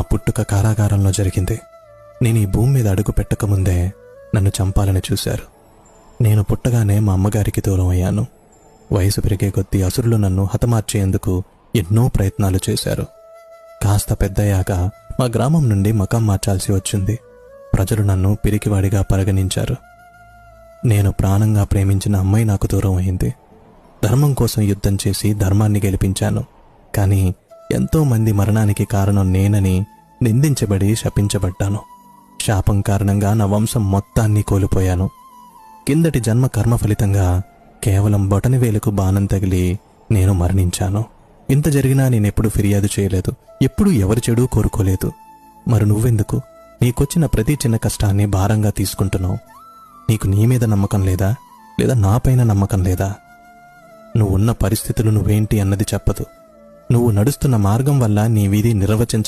పుట్టుక కారాగారంలో జరిగింది. నేను ఈ భూమి మీద అడుగు పెట్టకముందే నన్ను చంపాలని చూశారు. నేను పుట్టగానే మా అమ్మగారికి దూరం అయ్యాను. వయసు పెరిగే కొద్దీ అసురులు నన్ను హతమార్చేందుకు ఎన్నో ప్రయత్నాలు చేశారు. కాస్త పెద్దయ్యాక మా గ్రామం నుండి మకాం మార్చాల్సి వచ్చింది. ప్రజలు నన్ను పిరికివాడిగా పరిగణించారు. నేను ప్రాణంగా ప్రేమించిన అమ్మాయి నాకు దూరం అయింది. ధర్మం కోసం యుద్ధం చేసి ధర్మాన్ని గెలిపించాను. కానీ ఎంతో మంది మరణానికి కారణం నేనని నిందించబడి శపించబడ్డాను. శాపం కారణంగా నా వంశం మొత్తాన్ని కోల్పోయాను. కిందటి జన్మ కర్మ ఫలితంగా కేవలం బొటనవేలుకు బాణం తగిలి నేను మరణించాను. ఇంత జరిగినా నేనెప్పుడు ఫిర్యాదు చేయలేదు. ఎప్పుడూ ఎవరి చెడు కోరుకోలేదు. మరి నువ్వెందుకు నీకొచ్చిన ప్రతి చిన్న కష్టాన్ని భారంగా తీసుకుంటున్నావు? నీకు నీ మీద నమ్మకం లేదా? లేదా నాపైన నమ్మకం లేదా? నువ్వున్న పరిస్థితులు నువ్వేంటి అన్నది చెప్పదు. నువ్వు నడుస్తున్న మార్గం వల్ల నీ విధి నిర్వచించ